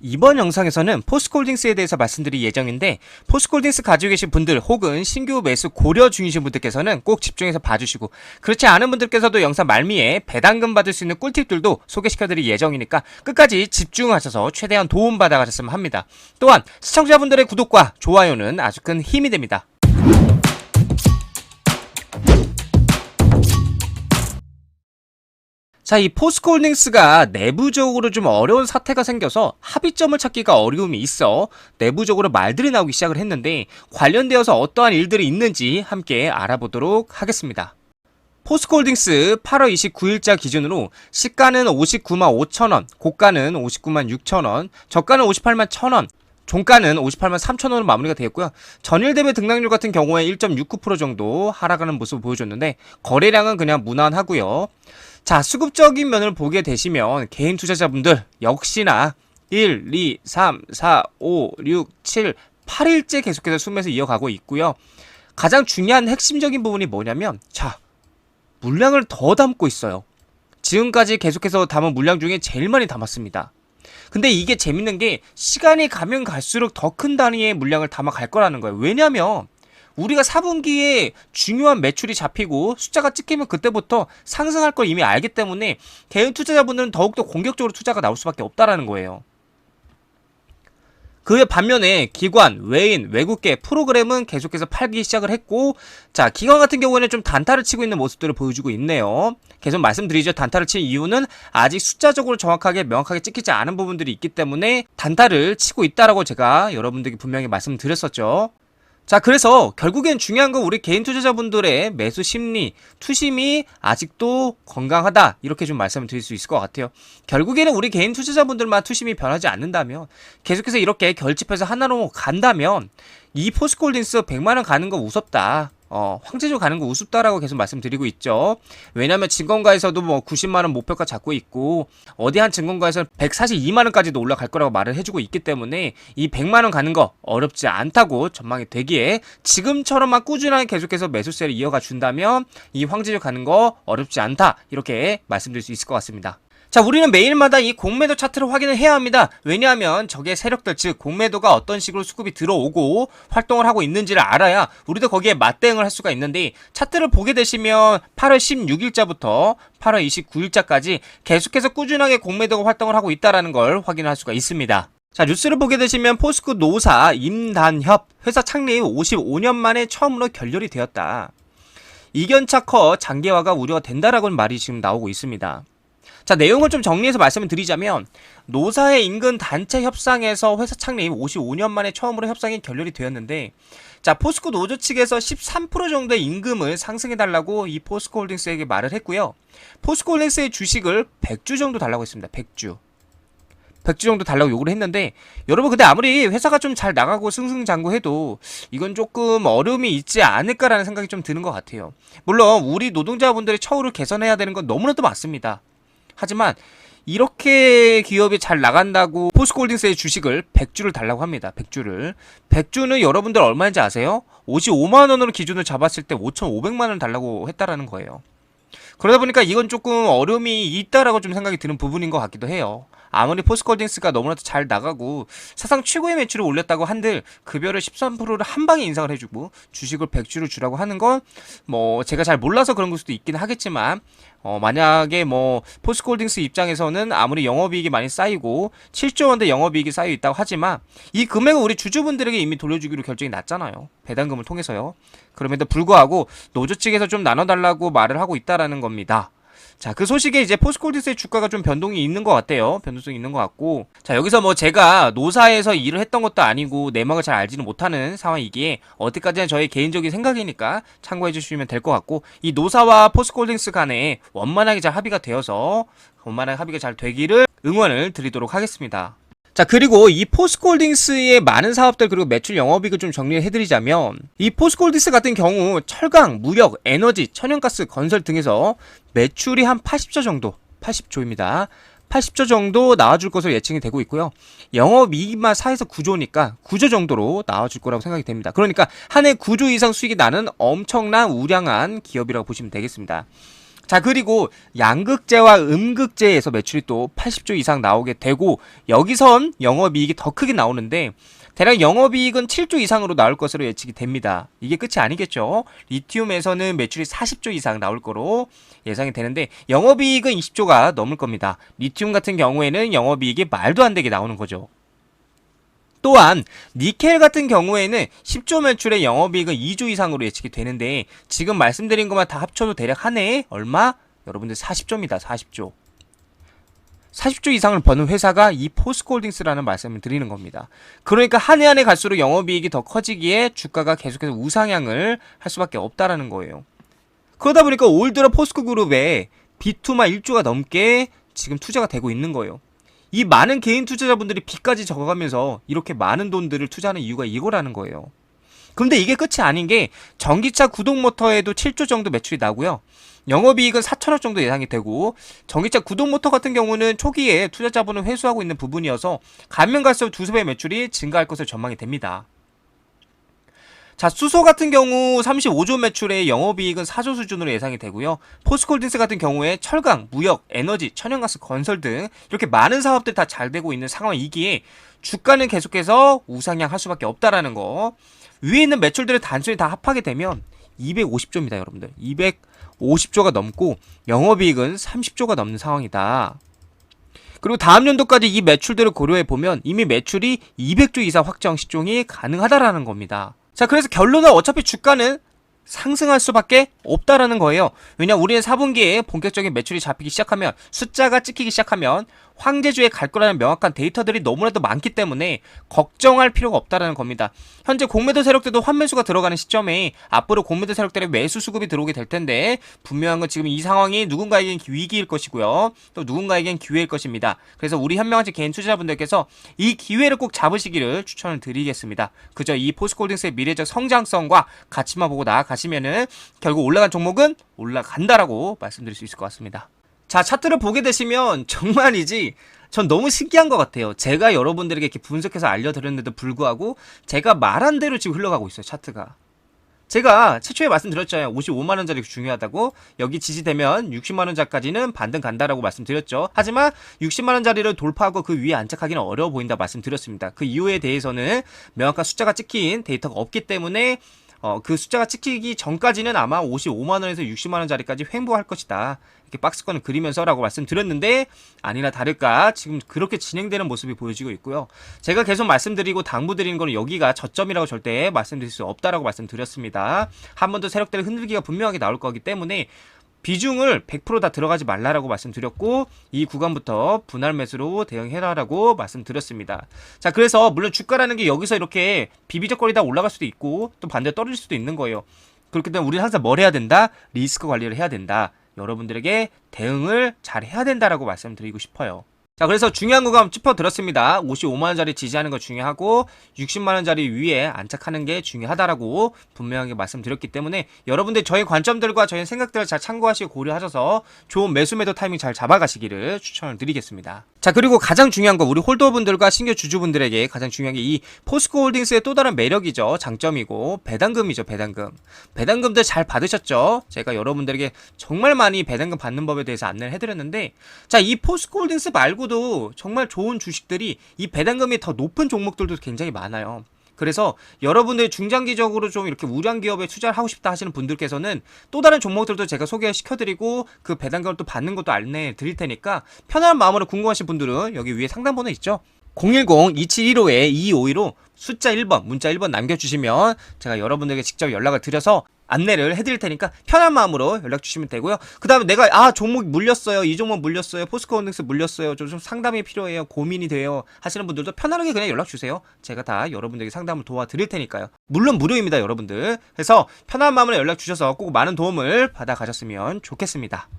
이번 영상에서는 포스코홀딩스에 대해서 말씀드릴 예정인데, 포스코홀딩스 가지고 계신 분들 혹은 신규 매수 고려 중이신 분들께서는 꼭 집중해서 봐주시고, 그렇지 않은 분들께서도 영상 말미에 배당금 받을 수 있는 꿀팁들도 소개시켜드릴 예정이니까 끝까지 집중하셔서 최대한 도움받아 가셨으면 합니다. 또한 시청자분들의 구독과 좋아요는 아주 큰 힘이 됩니다. 자, 이 포스코홀딩스가 내부적으로 좀 어려운 사태가 생겨서 합의점을 찾기가 어려움이 있어 내부적으로 말들이 나오기 시작을 했는데, 관련되어서 어떠한 일들이 있는지 함께 알아보도록 하겠습니다. 포스코홀딩스 8월 29일자 기준으로 시가는 595만 5천원, 고가는 596만 6천원, 저가는 581만 1천원, 종가는 583만 3천원으로 마무리가 되었고요. 전일 대비 등락률 같은 경우에 1.69% 정도 하락하는 모습을 보여줬는데, 거래량은 그냥 무난하고요. 자, 수급적인 면을 보게 되시면 개인 투자자분들 역시나 1, 2, 3, 4, 5, 6, 7, 8일째 계속해서 순매수 이어가고 있고요. 가장 중요한 핵심적인 부분이 뭐냐면, 자, 물량을 더 담고 있어요. 지금까지 계속해서 담은 물량 중에 제일 많이 담았습니다. 근데 이게 재밌는 게, 시간이 가면 갈수록 더 큰 단위의 물량을 담아갈 거라는 거예요. 왜냐면 우리가 4분기에 중요한 매출이 잡히고 숫자가 찍히면 그때부터 상승할 걸 이미 알기 때문에 개인 투자자분들은 더욱더 공격적으로 투자가 나올 수밖에 없다라는 거예요. 그에 반면에 기관, 외인, 외국계 프로그램은 계속해서 팔기 시작을 했고, 자, 기관 같은 경우에는 좀 단타를 치고 있는 모습들을 보여주고 있네요. 계속 말씀드리죠. 단타를 친 이유는 아직 숫자적으로 정확하게 명확하게 찍히지 않은 부분들이 있기 때문에 단타를 치고 있다라고 제가 여러분들께 분명히 말씀드렸었죠. 자, 그래서 결국엔 중요한 건 우리 개인 투자자분들의 매수 심리, 투심이 아직도 건강하다, 이렇게 좀 말씀을 드릴 수 있을 것 같아요. 결국에는 우리 개인 투자자분들만 투심이 변하지 않는다면, 계속해서 이렇게 결집해서 하나로 간다면 이 포스코홀딩스 100만원 가는 거 무섭다, 황제조 가는 거 우습다라고 계속 말씀드리고 있죠. 왜냐면 증권가에서도 뭐 90만원 목표가 잡고 있고, 어디 한 증권가에서는 142만원까지도 올라갈 거라고 말을 해주고 있기 때문에 이 100만원 가는 거 어렵지 않다고 전망이 되기에, 지금처럼만 꾸준하게 계속해서 매수세를 이어가 준다면 이 황제조 가는 거 어렵지 않다, 이렇게 말씀드릴 수 있을 것 같습니다. 자, 우리는 매일마다 이 공매도 차트를 확인을 해야 합니다. 왜냐하면 적의 세력들, 즉 공매도가 어떤 식으로 수급이 들어오고 활동을 하고 있는지를 알아야 우리도 거기에 맞대응을 할 수가 있는데, 차트를 보게 되시면 8월 16일자부터 8월 29일자까지 계속해서 꾸준하게 공매도가 활동을 하고 있다는 걸 확인할 수가 있습니다. 자, 뉴스를 보게 되시면 포스코 노사 임단협 회사 창립 55년 만에 처음으로 결렬이 되었다. 이견차 커 장기화가 우려가 된다라고는 말이 지금 나오고 있습니다. 자, 내용을 좀 정리해서 말씀을 드리자면, 노사의 인근 단체 협상에서 회사 창립 55년 만에 처음으로 협상이 결렬이 되었는데, 자, 포스코 노조 측에서 13% 정도의 임금을 상승해달라고 이 포스코홀딩스에게 말을 했고요. 포스코홀딩스의 주식을 100주 정도 달라고 했습니다. 100주 정도 달라고 요구를 했는데, 여러분 근데 아무리 회사가 좀 잘 나가고 승승장구해도 이건 조금 어려움이 있지 않을까라는 생각이 좀 드는 것 같아요. 물론 우리 노동자분들의 처우를 개선해야 되는 건 너무나도 맞습니다. 하지만 이렇게 기업이 잘 나간다고 포스코홀딩스의 주식을 100주를 달라고 합니다. 100주는 여러분들 얼마인지 아세요? 55만원으로 기준을 잡았을 때 5,500만원 달라고 했다라는 거예요. 그러다 보니까 이건 조금 어려움이 있다라고 좀 생각이 드는 부분인 것 같기도 해요. 아무리 포스코홀딩스가 너무나도 잘 나가고 사상 최고의 매출을 올렸다고 한들 급여를 13%를 한 방에 인상을 해주고 주식을 100주를 주라고 하는 건 뭐 제가 잘 몰라서 그런 걸 수도 있긴 하겠지만, 만약에 뭐 포스코홀딩스 입장에서는 아무리 영업이익이 많이 쌓이고 7조 원대 영업이익이 쌓여 있다고 하지만, 이 금액은 우리 주주분들에게 이미 돌려주기로 결정이 났잖아요. 배당금을 통해서요. 그럼에도 불구하고 노조 측에서 좀 나눠달라고 말을 하고 있다라는 겁니다. 자, 그 소식에 이제 포스코홀딩스의 주가가 좀 변동이 있는 것 같아요. 변동성이 있는 것 같고, 자, 여기서 뭐 제가 노사에서 일을 했던 것도 아니고 내막을 잘 알지는 못하는 상황이기에 어디까지나 저의 개인적인 생각이니까 참고해 주시면 될 것 같고, 이 노사와 포스코홀딩스 간에 원만하게 잘 합의가 되어서 원만하게 합의가 잘 되기를 응원을 드리도록 하겠습니다. 자, 그리고 이 포스코홀딩스의 많은 사업들, 그리고 매출 영업이익을 좀 정리를 해드리자면, 이 포스코홀딩스 같은 경우 철강, 무역, 에너지, 천연가스, 건설 등에서 매출이 한 80조 정도, 80조입니다. 80조 정도 나와줄 것으로 예측이 되고 있고요. 영업이익만 4에서 9조니까 9조 정도로 나와줄 거라고 생각이 됩니다. 그러니까 한 해 9조 이상 수익이 나는 엄청난 우량한 기업이라고 보시면 되겠습니다. 자, 그리고 양극재와 음극재에서 매출이 또 80조 이상 나오게 되고, 여기선 영업이익이 더 크게 나오는데 대략 영업이익은 7조 이상으로 나올 것으로 예측이 됩니다. 이게 끝이 아니겠죠. 리튬에서는 매출이 40조 이상 나올 거로 예상이 되는데 영업이익은 20조가 넘을 겁니다. 리튬 같은 경우에는 영업이익이 말도 안 되게 나오는 거죠. 또한 니켈 같은 경우에는 10조 매출의 영업이익은 2조 이상으로 예측이 되는데 지금 말씀드린 것만 다 합쳐도 대략 한 해에 얼마? 여러분들 40조입니다. 40조. 40조 이상을 버는 회사가 이 포스코홀딩스라는 말씀을 드리는 겁니다. 그러니까 한 해 한 해 갈수록 영업이익이 더 커지기에 주가가 계속해서 우상향을 할 수밖에 없다라는 거예요. 그러다 보니까 올 들어 포스코그룹에 B2만 1조가 넘게 지금 투자가 되고 있는 거예요. 이 많은 개인 투자자분들이 빚까지 적어가면서 이렇게 많은 돈들을 투자하는 이유가 이거라는 거예요. 근데 이게 끝이 아닌 게 전기차 구동 모터에도 7조 정도 매출이 나고요. 영업이익은 4천억 정도 예상이 되고 전기차 구동 모터 같은 경우는 초기에 투자자분은 회수하고 있는 부분이어서 가면 갈수록 두세 배 매출이 증가할 것으로 전망이 됩니다. 자, 수소 같은 경우 35조 매출의 영업이익은 4조 수준으로 예상이 되고요. 포스코홀딩스 같은 경우에 철강, 무역, 에너지, 천연가스, 건설 등 이렇게 많은 사업들 다 잘 되고 있는 상황이기에 주가는 계속해서 우상향 할 수밖에 없다라는 거. 위에 있는 매출들을 단순히 다 합하게 되면 250조입니다, 여러분들. 250조가 넘고 영업이익은 30조가 넘는 상황이다. 그리고 다음 연도까지 이 매출들을 고려해 보면 이미 매출이 200조 이상 확정 시종이 가능하다라는 겁니다. 자, 그래서 결론은 어차피 주가는 상승할 수밖에 없다라는 거예요. 왜냐, 우리는 4분기에 본격적인 매출이 잡히기 시작하면, 숫자가 찍히기 시작하면 황제주에 갈 거라는 명확한 데이터들이 너무나도 많기 때문에 걱정할 필요가 없다라는 겁니다. 현재 공매도 세력들도 환매수가 들어가는 시점에 앞으로 공매도 세력들의 매수 수급이 들어오게 될 텐데 분명한 건 지금 이 상황이 누군가에겐 위기일 것이고요. 또 누군가에겐 기회일 것입니다. 그래서 우리 현명한 개인 투자자분들께서 이 기회를 꼭 잡으시기를 추천을 드리겠습니다. 그저 이 포스코홀딩스의 미래적 성장성과 가치만 보고 나아가시면은 결국 올라간 종목은 올라간다라고 말씀드릴 수 있을 것 같습니다. 자, 차트를 보게 되시면 정말이지 전 너무 신기한 것 같아요. 제가 여러분들에게 이렇게 분석해서 알려드렸는데도 불구하고 제가 말한 대로 지금 흘러가고 있어요, 차트가. 제가 최초에 말씀드렸잖아요. 55만원짜리 중요하다고. 여기 지지되면 60만원짜리까지는 반등 간다라고 말씀드렸죠. 하지만 60만원짜리를 돌파하고 그 위에 안착하기는 어려워 보인다 말씀드렸습니다. 그 이유에 대해서는 명확한 숫자가 찍힌 데이터가 없기 때문에 그 숫자가 찍히기 전까지는 아마 55만원에서 60만원짜리까지 횡보할 것이다. 이렇게 박스권을 그리면서 라고 말씀드렸는데 아니나 다를까 지금 그렇게 진행되는 모습이 보여지고 있고요. 제가 계속 말씀드리고 당부드리는 거는 여기가 저점이라고 절대 말씀드릴 수 없다라고 말씀드렸습니다. 한 번 더 세력들의 흔들기가 분명하게 나올 거기 때문에 비중을 100% 다 들어가지 말라라고 말씀드렸고 이 구간부터 분할 매수로 대응해라라고 말씀드렸습니다. 자, 그래서 물론 주가라는 게 여기서 이렇게 비비적거리다 올라갈 수도 있고 또 반대로 떨어질 수도 있는 거예요. 그렇기 때문에 우리는 항상 뭘 해야 된다? 리스크 관리를 해야 된다. 여러분들에게 대응을 잘 해야 된다라고 말씀드리고 싶어요. 자, 그래서 중요한 구간 짚어드렸습니다. 55만원짜리 지지하는 거 중요하고 60만원짜리 위에 안착하는 게 중요하다라고 분명하게 말씀드렸기 때문에 여러분들 저희 관점들과 저희 생각들을 잘 참고하시고 고려하셔서 좋은 매수 매도 타이밍 잘 잡아가시기를 추천을 드리겠습니다. 자, 그리고 가장 중요한 거 우리 홀더분들과 신규 주주분들에게 가장 중요한 게 이 포스코홀딩스의 또 다른 매력이죠. 장점이고 배당금이죠. 배당금. 배당금들 잘 받으셨죠? 제가 여러분들에게 정말 많이 배당금 받는 법에 대해서 안내를 해드렸는데 자, 이 포스코홀딩스 말고도 정말 좋은 주식들이 이 배당금이 더 높은 종목들도 굉장히 많아요. 그래서 여러분들 중장기적으로 좀 이렇게 우량 기업에 투자를 하고 싶다 하시는 분들께서는 또 다른 종목들도 제가 소개시켜드리고 그 배당금을 또 받는 것도 안내해 드릴 테니까 편안한 마음으로 궁금하신 분들은 여기 위에 상담번호 있죠? 010-2715-2252로 숫자 1번, 문자 1번 남겨주시면 제가 여러분들에게 직접 연락을 드려서 안내를 해드릴 테니까 편한 마음으로 연락 주시면 되고요. 그 다음에 내가 종목 물렸어요, 이 종목 물렸어요, 포스코홀딩스 물렸어요, 좀 상담이 필요해요, 고민이 돼요 하시는 분들도 편안하게 그냥 연락 주세요. 제가 다 여러분들에게 상담을 도와드릴 테니까요. 물론 무료입니다, 여러분들. 그래서 편한 마음으로 연락 주셔서 꼭 많은 도움을 받아 가셨으면 좋겠습니다.